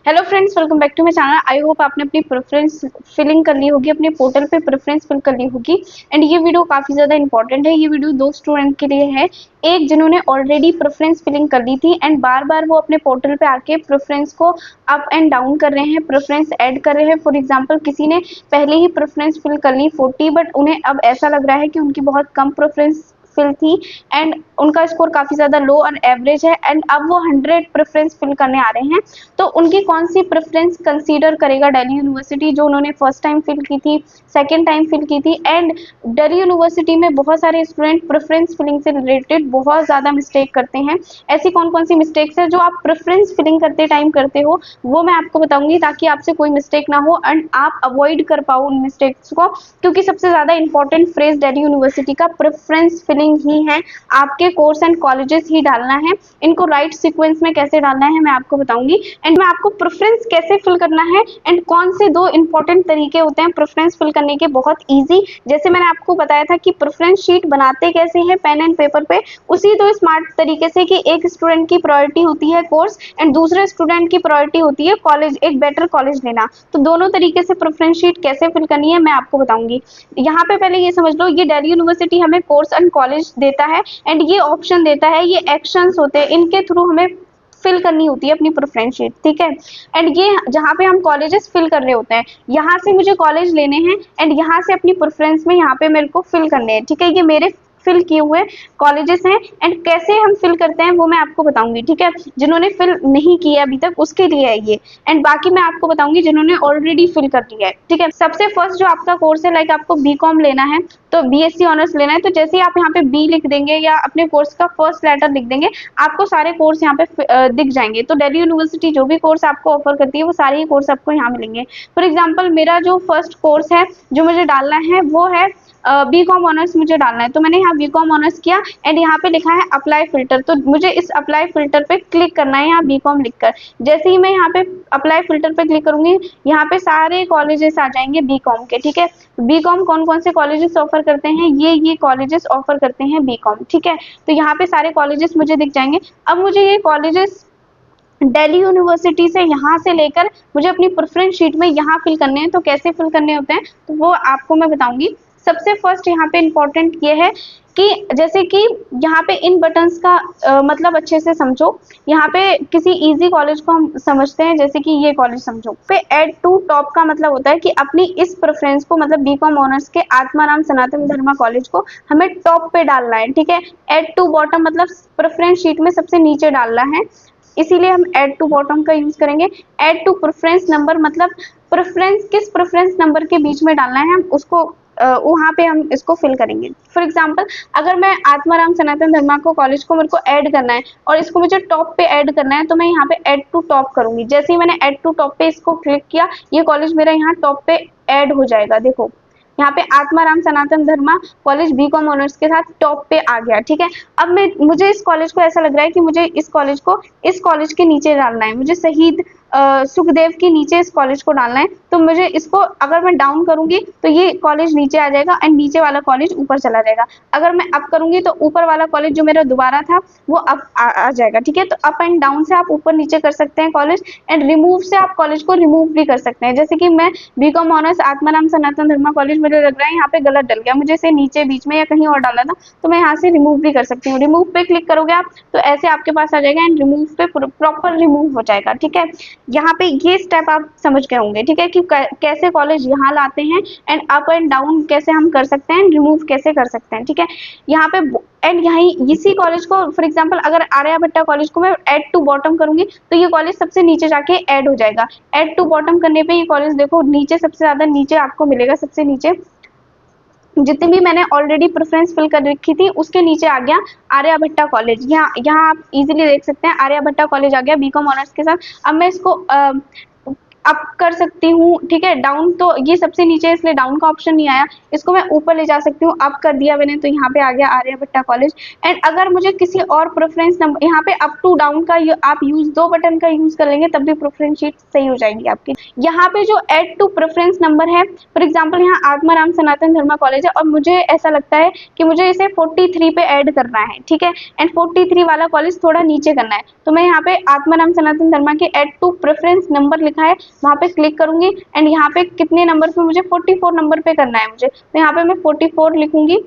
Hello friends, welcome back to my channel. I hope आपने अपनी preference filling कर ली होगी, अपने पोर्टल पे प्रेफरेंस फिल कर ली होगी। एंड ये वीडियो काफ़ी ज़्यादा इंपॉर्टेंट है। ये वीडियो दो स्टूडेंट के लिए है। एक जिन्होंने ऑलरेडी प्रेफरेंस फिलिंग कर ली थी एंड बार बार वो अपने पोर्टल पे आके प्रेफरेंस को अप एंड डाउन कर रहे हैं, प्रेफरेंस ऐड कर रहे हैं। फॉर एग्जाम्पल, किसी ने पहले ही प्रेफरेंस फिल कर ली 40, बट उन्हें अब ऐसा लग रहा है कि उनकी बहुत कम प्रेफरेंस फिल थी एंड उनका स्कोर काफ़ी ज़्यादा लो और एवरेज है एंड अब वो 100 प्रेफरेंस फिल करने आ रहे हैं। तो उनकी कौन सी प्रेफरेंस कंसीडर करेगा दिल्ली यूनिवर्सिटी, जो उन्होंने फर्स्ट टाइम फिल की थी, सेकेंड टाइम फिल की थी। एंड दिल्ली यूनिवर्सिटी में बहुत सारे स्टूडेंट प्रेफरेंस फिलिंग से रिलेटेड बहुत ज़्यादा मिस्टेक करते हैं। ऐसी कौन कौन सी मिस्टेक्स है जो आप प्रेफरेंस फिलिंग करते टाइम करते हो, वो मैं आपको बताऊंगी ताकि आपसे कोई मिस्टेक ना हो एंड आप अवॉइड कर पाओ उन मिस्टेक्स को। क्योंकि सबसे ज़्यादा इंपॉर्टेंट फ्रेज दिल्ली यूनिवर्सिटी का प्रेफरेंस फिलिंग ही है। आपके कोर्स एंड कॉलेजेस ही डालना है, इनको राइट सीक्वेंस में कैसे डालना है मैं आपको बताऊंगी। एंड मैं आपको प्रेफरेंस कैसे फिल करना है एंड कौन से दो इंपॉर्टेंट तरीके होते हैं प्रेफरेंस फिल करने के, बहुत इजी। जैसे मैंने आपको बताया था कि प्रेफरेंस शीट बनाते कैसे हैं पेन एंड पेपर पे, उसी दो स्मार्ट तरीके से कि एक स्टूडेंट की प्रायोरिटी होती है कोर्स एंड दूसरे स्टूडेंट की प्रायोरिटी होती है कॉलेज, एक बेटर कॉलेज लेना। तो दोनों तरीके से प्रेफरेंस शीट कैसे फिल करनी है मैं आपको बताऊंगी। यहाँ पे पहले ये समझ लो, ये दिल्ली यूनिवर्सिटी हमें कोर्स एंड कॉलेज देता है एंड ये ऑप्शन देता है, ये एक्शंस होते हैं, इनके थ्रू हमें फिल करनी होती है अपनी प्रेफरेंस शीट, ठीक है। एंड ये जहाँ पे हम कॉलेजेस फिल कर रहे होते हैं, यहाँ से मुझे कॉलेज लेने हैं एंड यहाँ से अपनी प्रेफरेंस में यहाँ पे मेरे को फिल करने हैं, ठीक है। ये मेरे फिल किए हुए कॉलेजेस हैं एंड कैसे हम फिल करते हैं वो मैं आपको बताऊंगी, ठीक है। जिन्होंने फिल नहीं किया अभी तक उसके लिए है ये, एंड बाकी मैं आपको बताऊंगी जिन्होंने ऑलरेडी फिल कर लिया है, ठीक है। सबसे फर्स्ट जो आपका कोर्स है, लाइक आपको बीकॉम लेना है तो बीएससी ऑनर्स लेना है, तो जैसे ही आप यहाँ पे बी लिख देंगे या अपने कोर्स का फर्स्ट लेटर लिख देंगे, आपको सारे कोर्स यहाँ पे दिख जाएंगे। तो दिल्ली यूनिवर्सिटी जो भी कोर्स आपको ऑफर करती है वो सारे ही कोर्स आपको यहाँ मिलेंगे। फॉर एग्जाम्पल, मेरा जो फर्स्ट कोर्स है जो मुझे डालना है वो है बी कॉम ऑनर्स मुझे डालना है। तो मैंने यहाँ बी कॉम ऑनर्स किया एंड यहाँ पे लिखा है अप्लाई फिल्टर, तो मुझे इस अप्लाई फिल्टर पे क्लिक करना है यहाँ बी कॉम लिखकर। जैसे ही मैं यहाँ पे अप्लाई फिल्टर पे क्लिक करूंगी, यहाँ पे सारे कॉलेजेस आ जाएंगे बी कॉम के, ठीक है। बी कॉम कौन कौन से कॉलेजेस ऑफर करते हैं, ये कॉलेजेस ऑफर करते हैं बी कॉम, ठीक है। तो यहाँ पे सारे कॉलेजेस मुझे दिख जाएंगे। अब मुझे ये कॉलेजेस दिल्ली यूनिवर्सिटी से यहाँ से लेकर मुझे अपनी प्रेफरेंस शीट में यहाँ फिल करने हैं। तो कैसे फिल करने होते हैं तो वो आपको मैं बताऊंगी। सबसे फर्स्ट यहाँ पे इम्पोर्टेंट ये है कि जैसे कि यहाँ पे इन बटन्स का मतलब अच्छे से समझो। यहाँ पे किसी इजी कॉलेज को हम समझते हैं, जैसे कि ये कॉलेज समझो। पे एड टू टॉप का मतलब होता है कि अपनी इस प्रेफरेंस को, मतलब बीकॉम ऑनर्स के आत्माराम सनातन धर्मा कॉलेज को हमें टॉप पे डालना है, ठीक है। एड टू बॉटम मतलब प्रेफरेंस शीट में सबसे नीचे डालना है, इसीलिए हम एड टू बॉटम का यूज करेंगे। एड टू प्रेफरेंस नंबर मतलब प्रेफरेंस किस प्रेफरेंस नंबर के बीच में डालना है, हम उसको वहाँ पे हम इसको फिल करेंगे। फॉर एग्जाम्पल, अगर मैं आत्माराम सनातन धर्मा को कॉलेज को मेरे को ऐड करना है और इसको मुझे टॉप पे ऐड करना है, तो मैं यहाँ पे ऐड टू टॉप करूंगी। जैसे ही मैंने ऐड टू टॉप पे इसको क्लिक किया, ये कॉलेज मेरा यहाँ टॉप पे ऐड हो जाएगा। देखो यहाँ पे आत्माराम सनातन धर्मा कॉलेज बीकॉम ऑनर्स के साथ टॉप पे आ गया, ठीक है। अब मुझे इस कॉलेज को ऐसा लग रहा है कि मुझे इस कॉलेज को इस कॉलेज के नीचे डालना है, मुझे शहीद सुखदेव के नीचे इस कॉलेज को डालना है। तो मुझे इसको अगर मैं डाउन करूंगी तो ये कॉलेज नीचे आ जाएगा एंड नीचे वाला कॉलेज ऊपर चला जाएगा। अगर मैं अप करूंगी तो ऊपर वाला कॉलेज जो मेरा दोबारा था वो अप आ जाएगा, ठीक है। तो अप एंड डाउन से आप ऊपर नीचे कर सकते हैं कॉलेज, एंड रिमूव से आप कॉलेज को रिमूव भी कर सकते हैं। जैसे कि मैं बीकॉम ऑनर्स आत्माराम सनातन धर्मा कॉलेज मुझे लग रहा है यहाँ पे गलत डल गया, मुझे इसे नीचे बीच में या कहीं और डाला था, तो मैं यहाँ से रिमूव भी कर सकती हूँ। रिमूव पे क्लिक करोगे आप तो ऐसे आपके पास आ जाएगा एंड रिमूव पे प्रॉपर रिमूव हो जाएगा, ठीक है। यहाँ पे ये स्टेप आप समझ गए होंगे, ठीक है, कि कैसे कॉलेज यहाँ लाते हैं एंड अप एंड डाउन कैसे हम कर सकते हैं, रिमूव कैसे कर सकते हैं, ठीक है। यहाँ पे एंड यही इसी कॉलेज को, फॉर एग्जांपल अगर आर्यभट्टा कॉलेज को मैं ऐड टू बॉटम करूंगी तो ये कॉलेज सबसे नीचे जाके ऐड हो जाएगा। ऐड टू बॉटम करने पे ये कॉलेज देखो नीचे, सबसे ज्यादा नीचे आपको मिलेगा, सबसे नीचे जितनी भी मैंने ऑलरेडी प्रेफरेंस फिल कर रखी थी उसके नीचे आ गया आर्यभट्टा कॉलेज। यहाँ आप इजीली देख सकते हैं आर्यभट्टा कॉलेज आ गया बीकॉम ऑनर्स के साथ। अब मैं इसको अप कर सकती हूँ, ठीक है। डाउन तो ये सबसे नीचे है इसलिए डाउन का ऑप्शन नहीं आया, इसको मैं ऊपर ले जा सकती हूँ, अप कर दिया मैंने तो यहाँ पे आ गया आर्यभट्टा कॉलेज। एंड अगर मुझे किसी और प्रेफरेंस नंबर, यहाँ पे अप टू डाउन का आप यूज 2 बटन का यूज कर लेंगे तब भी प्रेफरेंस शीट सही हो जाएगी आपकी। यहाँ पे जो एड टू प्रेफरेंस नंबर है, फॉर एग्जाम्पल यहाँ आत्माराम सनातन धर्मा कॉलेज है और मुझे ऐसा लगता है कि मुझे इसे 43 पे ऐड करना है, ठीक है। एंड 43 वाला कॉलेज थोड़ा नीचे करना है, तो मैं यहाँ पे आत्माराम सनातन धर्मा के एड टू प्रेफरेंस नंबर लिखा है वहां पे क्लिक करूंगी। एंड यहाँ पे कितने नंबर पे, मुझे 44 नंबर पे करना है मुझे, तो यहाँ पे मैं 44 लिखूंगी।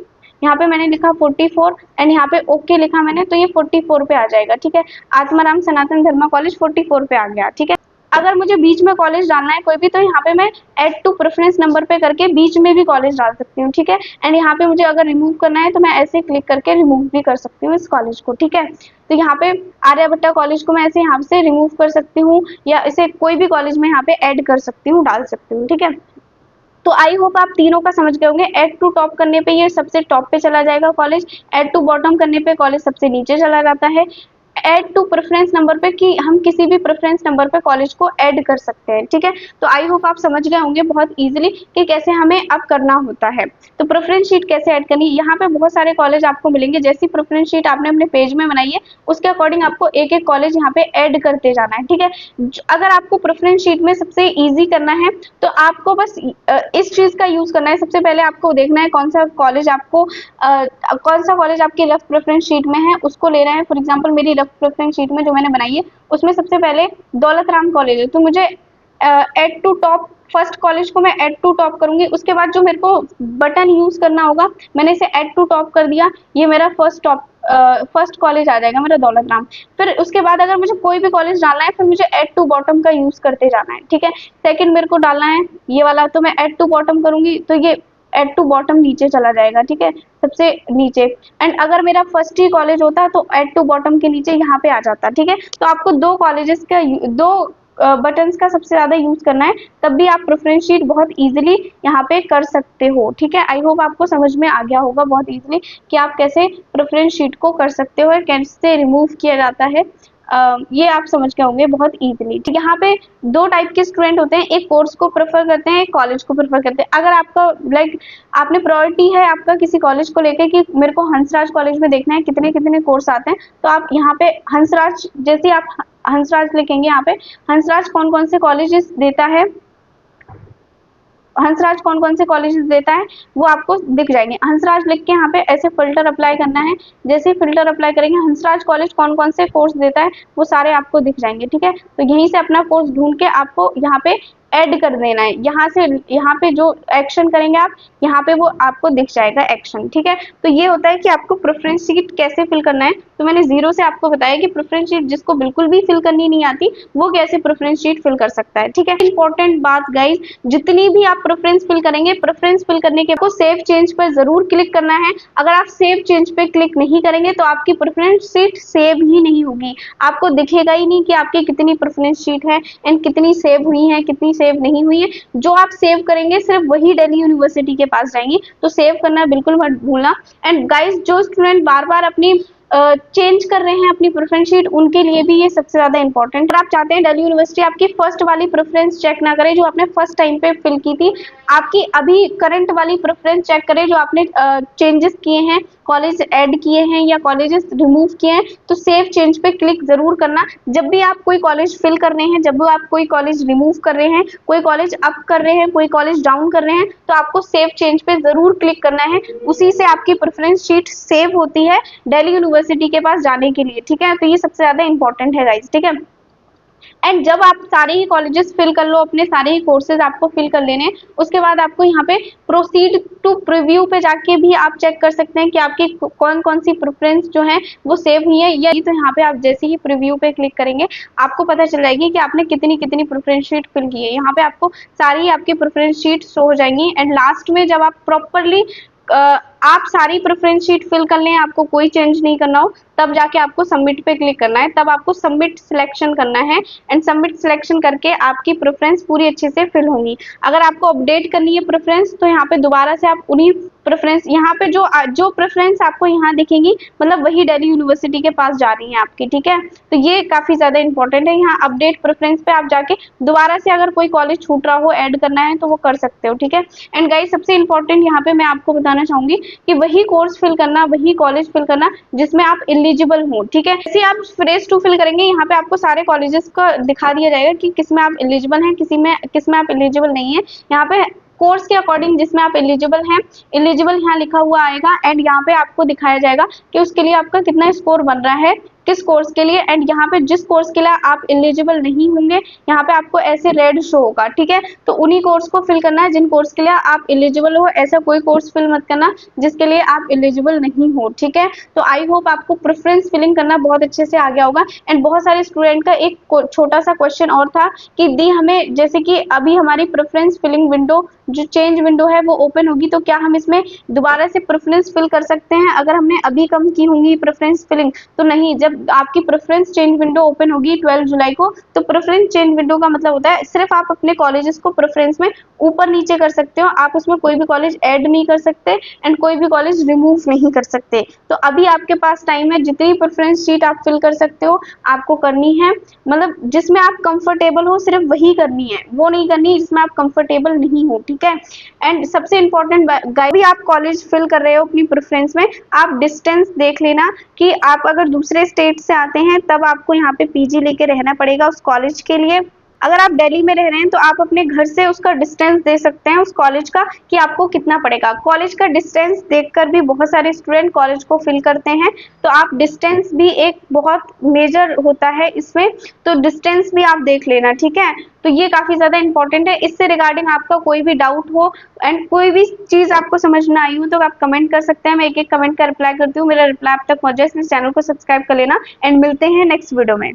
यहाँ पे मैंने लिखा 44 एंड यहाँ पे ओके लिखा मैंने, तो ये 44 पे आ जाएगा, ठीक है। आत्माराम सनातन धर्मा कॉलेज 44 पे आ गया, ठीक है। अगर मुझे बीच में कॉलेज डालना है कोई भी, तो यहाँ पे मैं ऐड टू प्रेफरेंस नंबर पे करके बीच में भी कॉलेज डाल सकती हूँ, ठीक है। एंड यहाँ पे मुझे अगर रिमूव करना है तो मैं ऐसे क्लिक करके रिमूव भी कर सकती हूँ इस कॉलेज को, ठीक है। तो यहाँ पे आर्यभट्टा कॉलेज को मैं ऐसे यहाँ से रिमूव कर सकती हूँ या इसे कोई भी कॉलेज में यहाँ पे ऐड कर सकती हूँ, डाल सकती हूँ, ठीक है। तो आई होप आप तीनों का समझ गए होंगे। ऐड टू टॉप करने पे ये सबसे टॉप पे चला जाएगा कॉलेज, ऐड टू बॉटम करने पे कॉलेज सबसे नीचे चला जाता है। ऐड टू प्रेफरेंस नंबर पे कि हम किसी भी प्रेफरेंस नंबर पे कॉलेज को ऐड कर सकते हैं, ठीक है। तो आई होप आप समझ गए होंगे बहुत इजीली कि कैसे हमें अब करना होता है। तो प्रेफरेंस शीट कैसे ऐड करनी है, यहाँ पे बहुत सारे कॉलेज आपको मिलेंगे। जैसी प्रेफरेंस शीट आपने अपने पेज में बनाई है उसके अकॉर्डिंग आपको एक एक कॉलेज यहाँ पे ऐड करते जाना है, ठीक है। अगर आपको प्रेफरेंस शीट में सबसे ईजी करना है तो आपको बस इस चीज का यूज करना है। सबसे पहले आपको देखना है कौन सा कॉलेज आपकी लेफ्ट प्रेफरेंस शीट में है, उसको लेना है। फॉर एग्जांपल मेरी लेफ्ट प्रेफरेंस शीट में जो मैंने बनाई है उसमें सबसे पहले दौलत राम कॉलेज है, तो मुझे add to top first college को मैं ऐड टू टॉप करूंगी। उसके बाद जो मेरे को बटन यूज करना होगा, मैंने इसे ऐड टू टॉप कर दिया, ये मेरा फर्स्ट कॉलेज आ जाएगा मेरा दौलत राम। फिर उसके बाद अगर मुझे कोई भी कॉलेज डालना है फिर मुझे ऐड टू बॉटम का यूज करते जाना है, ठीक है। सेकंड मेरे को डालना है ये वाला, तो मैं ऐड टू बॉटम करूंगी, तो ये ऐड टू बॉटम नीचे चला जाएगा, ठीक है, सबसे नीचे। एंड अगर मेरा फर्स्ट ही कॉलेज होता तो ऐड टू बॉटम के नीचे यहाँ पे आ जाता, ठीक है। तो आपको दो कॉलेजेस का दो बटन्स का सबसे ज्यादा यूज करना है, तब भी आप प्रेफरेंस शीट बहुत इजीली यहाँ पे कर सकते हो, ठीक है। आई होप आपको समझ में आ गया होगा बहुत इजीली कि आप कैसे प्रेफरेंस शीट को कर सकते हो, कैसे रिमूव किया जाता है। ये आप समझ गए होंगे बहुत इजीली, ठीक है। यहाँ पे दो टाइप के स्टूडेंट होते हैं, एक कोर्स को प्रेफर करते हैं, एक कॉलेज को प्रेफर करते हैं। अगर आपका आपने प्रायोरिटी है आपका किसी कॉलेज को लेके कि मेरे को हंसराज कॉलेज में देखना है कितने कितने कोर्स आते हैं, तो आप यहाँ पे हंसराज, जैसे आप हंसराज लिखेंगे यहाँ पे हंसराज कौन कौन से कॉलेजेस देता है, हंसराज कौन कौन से कॉलेजेस देता है वो आपको दिख जाएंगे। हंसराज लिख के यहाँ पे ऐसे फिल्टर अप्लाई करना है, जैसे फिल्टर अप्लाई करेंगे हंसराज कॉलेज कौन कौन से कोर्स देता है वो सारे आपको दिख जाएंगे, ठीक है। तो यहीं से अपना कोर्स ढूंढ के आपको यहाँ पे ऐड कर देना है। यहाँ से यहाँ पे जो एक्शन करेंगे आप, यहाँ पे वो आपको दिख जाएगा एक्शन, ठीक है। तो ये होता है कि आपको प्रेफरेंस शीट कैसे फिल करना है। तो मैंने जीरो से आपको बताया कि प्रेफरेंस शीट जिसको बिल्कुल भी फिल करनी नहीं आती वो कैसे प्रेफरेंस शीट फिल कर सकता है, ठीक है। इंपॉर्टेंट बात गाइज, जितनी भी आप प्रेफरेंस फिल करेंगे, प्रेफरेंस फिल करने के आपको सेव चेंज पर जरूर क्लिक करना है। अगर आप सेव चेंज पे क्लिक नहीं करेंगे तो आपकी प्रेफरेंस शीट सेव ही नहीं होगी, आपको दिखेगा ही नहीं कि आपकी कितनी प्रेफरेंस शीट है एंड कितनी सेव हुई है कितनी सेव नहीं हुई है। जो आप सेव करेंगे सिर्फ वही दिल्ली यूनिवर्सिटी के पास जाएंगी, तो सेव करना बिल्कुल मत भूलना। एंड गाइस जो स्टूडेंट बार बार अपनी चेंज कर रहे हैं अपनी प्रेफरेंस शीट, उनके लिए भी ये सबसे ज्यादा इंपॉर्टेंट। अगर आप चाहते हैं दिल्ली यूनिवर्सिटी आपकी फर्स्ट वाली प्रेफरेंस चेक ना करे जो आपने फर्स्ट टाइम पे फिल की थी, आपकी अभी करंट वाली प्रेफरेंस चेक करे जो आपने चेंजेस किए हैं, कॉलेज ऐड किए हैं या कॉलेजेस रिमूव किए हैं, तो सेव चेंज पे क्लिक जरूर करना। जब भी आप कोई कॉलेज फिल कर रहे हैं, जब भी आप कोई कॉलेज रिमूव कर रहे हैं, कोई कॉलेज अप कर रहे हैं, कोई कॉलेज डाउन कर रहे हैं, तो आपको सेव चेंज पे जरूर क्लिक करना है। उसी से आपकी प्रेफरेंस शीट सेव होती है दिल्ली यूनिवर्सिटी के पास जाने के लिए, ठीक है। तो ये सबसे ज्यादा इंपॉर्टेंट है गाइज, ठीक है। एंड जब आप सारे ही कॉलेजेस फिल कर लो, अपने सारे ही कोर्सेज आपको फिल कर लेने, उसके बाद आपको यहाँ पे प्रोसीड टू प्रीव्यू पे जाके भी आप चेक कर सकते हैं कि आपकी कौन कौन सी प्रेफरेंस जो है वो सेव हुई है या। तो यहाँ पे आप जैसे ही प्रीव्यू पे क्लिक करेंगे आपको पता चल जाएगी कि आपने कितनी कितनी प्रेफरेंस शीट फिल की है। यहाँ पे आपको सारी आपकी प्रेफरेंस शीट शो हो जाएंगी। एंड लास्ट में जब आप प्रॉपरली आप सारी प्रेफरेंस शीट फिल कर लें, आपको कोई चेंज नहीं करना हो, तब जाके आपको सबमिट पे क्लिक करना है, तब आपको सबमिट सिलेक्शन करना है एंड सबमिट सिलेक्शन करके आपकी प्रेफरेंस पूरी अच्छे से फिल होंगी। अगर आपको अपडेट करनी है प्रेफरेंस तो यहाँ पे दोबारा से आप उन्हीं प्रेफरेंस, यहाँ पे जो प्रेफरेंस आपको यहाँ दिखेंगी मतलब वही दिल्ली यूनिवर्सिटी के पास जा रही है आपकी, ठीक है। तो ये काफी ज्यादा इंपॉर्टेंट है, यहाँ अपडेट प्रेफरेंस पे आप जाके दोबारा से अगर कोई कॉलेज छूट रहा हो ऐड करना है तो वो कर सकते हो, ठीक है। एंड गाइस सबसे इंपॉर्टेंट यहाँ पे मैं आपको बताना चाहूंगी कि वही कोर्स फिल करना, वही कॉलेज फिल करना जिसमें आप एलिजिबल हो, ठीक है। जैसे आप फ्रेश टू फिल करेंगे यहाँ पे आपको सारे कॉलेजेस का दिखा दिया जाएगा कि किसमें आप एलिजिबल हैं, किसमें आप एलिजिबल नहीं है। यहाँ पे कोर्स के अकॉर्डिंग जिसमें आप एलिजिबल हैं, एलिजिबल यहाँ लिखा हुआ आएगा एंड यहाँ पे आपको दिखाया जाएगा कि उसके लिए आपका कितना स्कोर बन रहा है किस कोर्स के लिए। एंड यहाँ पे जिस कोर्स के लिए आप एलिजिबल नहीं होंगे यहाँ पे आपको ऐसे रेड शो होगा, ठीक है। तो उन्हीं कोर्स को फिल करना है जिन कोर्स के लिए आप एलिजिबल हो, ऐसा कोई कोर्स फिल मत करना जिसके लिए आप एलिजिबल नहीं हो, ठीक है। तो आई होप आपको प्रेफरेंस फिलिंग करना बहुत अच्छे से आ गया होगा। एंड बहुत सारे स्टूडेंट का एक छोटा सा क्वेश्चन और था कि दी हमें जैसे कि अभी हमारी प्रेफरेंस फिलिंग विंडो जो चेंज विंडो है वो ओपन होगी तो क्या हम इसमें दोबारा से प्रेफरेंस फिल कर सकते हैं अगर हमने अभी कम की होंगी प्रेफरेंस फिलिंग? तो नहीं, जब आपकी प्रेफरेंस चेंज विंडो ओपन होगी 12 जुलाई को तो प्रेफरेंस चेंज विंडो का मतलब होता है सिर्फ आप अपने कॉलेजेस को प्रेफरेंस में ऊपर नीचे कर सकते हो, आप उसमें कोई भी कॉलेज ऐड नहीं कर सकते एंड कोई भी कॉलेज रिमूव नहीं कर सकते। तो अभी आपके पास टाइम है, जितनी प्रेफरेंस शीट आप फिल कर सकते हो आपको करनी है, मतलब जिसमें आप कंफर्टेबल हो सिर्फ वही करनी है, वो नहीं करनी जिसमें आप कंफर्टेबल नहीं हो, ठीक है। एंड सबसे इंपॉर्टेंट भी आप कॉलेज फिल कर रहे हो अपनी प्रेफरेंस में, आप डिस्टेंस देख लेना कि आप अगर दूसरे स्टेट से आते हैं तब आपको यहाँ पे पीजी लेके रहना पड़ेगा उस कॉलेज के लिए। अगर आप दिल्ली में रह रहे हैं तो आप अपने घर से उसका डिस्टेंस दे सकते हैं उस कॉलेज का कि आपको कितना पड़ेगा। कॉलेज का डिस्टेंस देखकर भी बहुत सारे स्टूडेंट कॉलेज को फिल करते हैं, तो आप डिस्टेंस भी एक बहुत मेजर होता है इसमें, तो डिस्टेंस भी आप देख लेना, ठीक है। तो ये काफी ज्यादा इंपॉर्टेंट है। इससे रिगार्डिंग आपका कोई भी डाउट हो एंड कोई भी चीज आपको समझ ना आई हो तो आप कमेंट कर सकते हैं, मैं एक एक कमेंट का रिप्लाई करती हूँ, मेरा रिप्लाई अब तक पहुंच जाए इसलिए चैनल को सब्सक्राइब कर लेना एंड मिलते हैं नेक्स्ट वीडियो में।